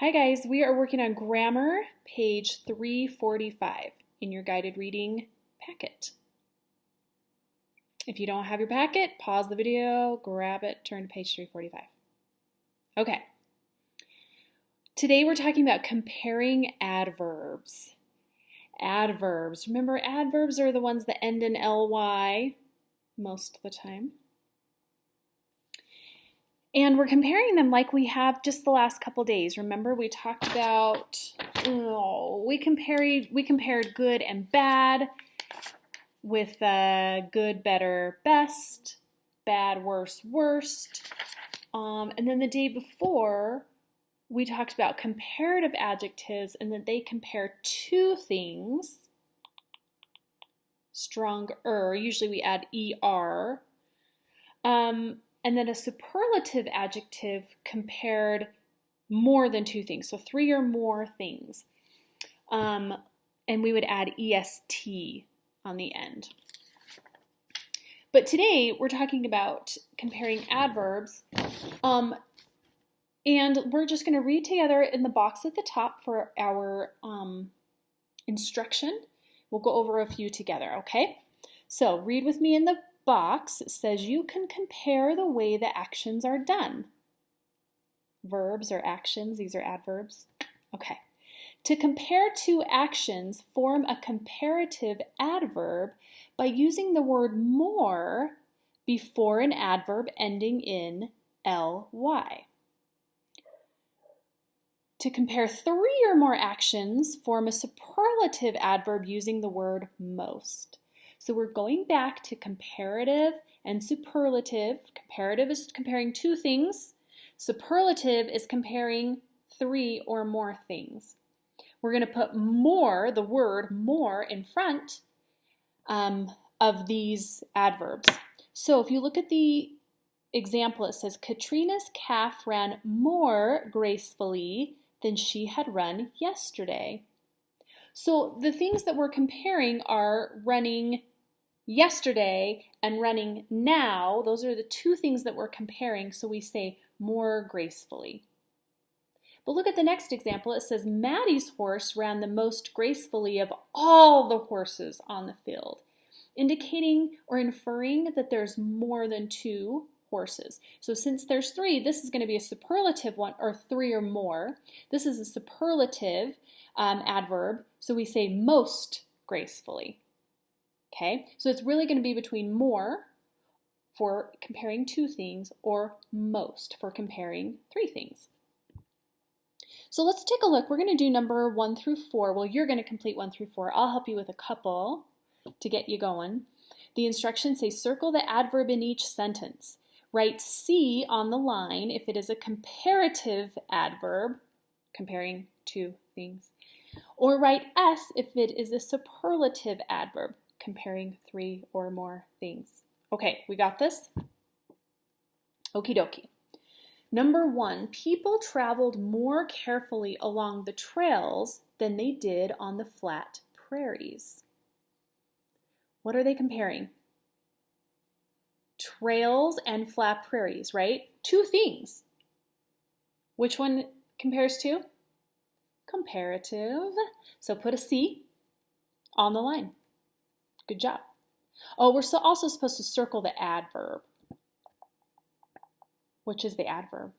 Hi guys, we are working on grammar, page 345 in your guided reading packet. If you don't have your packet, pause the video, grab it, turn to page 345. Okay. Today we're talking about comparing adverbs. Adverbs. Remember, adverbs are the ones that end in ly most of the time. And we're comparing them like we have just the last couple days. Remember, we talked about, we compared good and bad with good, better, best, bad, worse, worst. And then the day before, we talked about comparative adjectives and that they compare two things, stronger, usually we add er. And then a superlative adjective compared more than two things, so three or more things. And we would add est on the end. But today we're talking about comparing adverbs. And we're just going to read together in the box at the top for our instruction. We'll go over a few together, okay? So read with me in the box. It says you can compare the way the actions are done. Verbs or actions, these are adverbs. Okay. To compare two actions, form a comparative adverb by using the word more before an adverb ending in ly. To compare three or more actions, form a superlative adverb using the word most. So we're going back to comparative and superlative. Comparative is comparing two things. Superlative is comparing three or more things. We're going to put more, the word more, in front of these adverbs. So if you look at the example, it says, Katrina's calf ran more gracefully than she had run yesterday. So the things that we're comparing are running yesterday and running now. Those are the two things that we're comparing, so we say more gracefully. But look at the next example. It says Maddie's horse ran the most gracefully of all the horses on the field, indicating or inferring that there's more than two horses. So since there's three, this is going to be a superlative one, or three or more. This is a superlative adverb, so we say most gracefully. Okay, so it's really going to be between more for comparing two things or most for comparing three things. So let's take a look. We're going to do number 1 through 4. Well, you're going to complete 1 through 4. I'll help you with a couple to get you going. The instructions say circle the adverb in each sentence. Write C on the line if it is a comparative adverb, comparing two things. Or write S if it is a superlative adverb, comparing three or more things. Okay, we got this? Okie dokie. Number 1, people traveled more carefully along the trails than they did on the flat prairies. What are they comparing? Trails and flat prairies, right? Two things. Which one compares to? Comparative. So put a C on the line. Good job. Oh, we're also supposed to circle the adverb. Which is the adverb?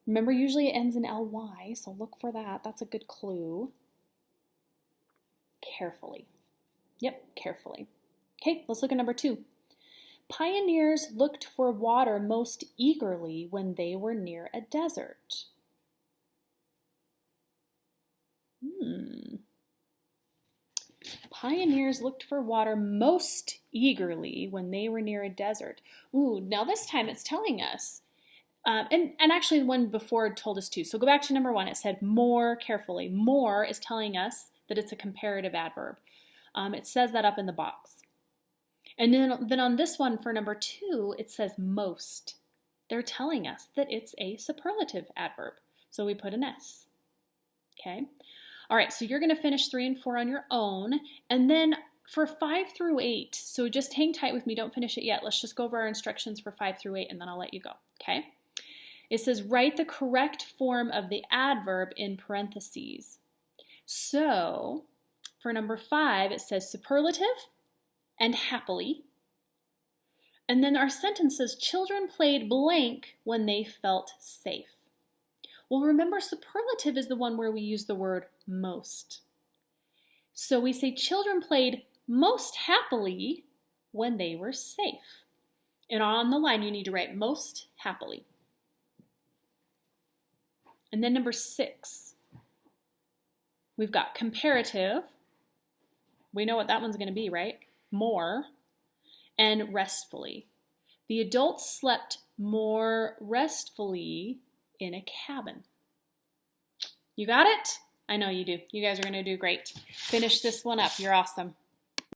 Remember, usually it ends in ly, so look for that. That's a good clue. Carefully. Yep, carefully. Okay, let's look at number 2. Pioneers looked for water most eagerly when they were near a desert. Pioneers looked for water most eagerly when they were near a desert. Ooh, now this time it's telling us. And actually the one before told us too. So go back to number 1. It said more carefully. More is telling us that it's a comparative adverb. It says that up in the box. And then on this one for number 2, it says most. They're telling us that it's a superlative adverb. So we put an S. Okay. All right, so you're going to finish 3 and 4 on your own. And then for 5 through 8, so just hang tight with me, don't finish it yet. Let's just go over our instructions for 5 through 8 and then I'll let you go, okay? It says write the correct form of the adverb in parentheses. So for number 5, it says superlative and happily. And then our sentence says children played blank when they felt safe. Well, remember, superlative is the one where we use the word most. So we say children played most happily when they were safe. And on the line, you need to write most happily. And then number 6, we've got comparative. We know what that one's going to be, right? More. And restfully. The adults slept more restfully in a cabin. You got it? I know you do. You guys are going to do great. Finish this one up. You're awesome.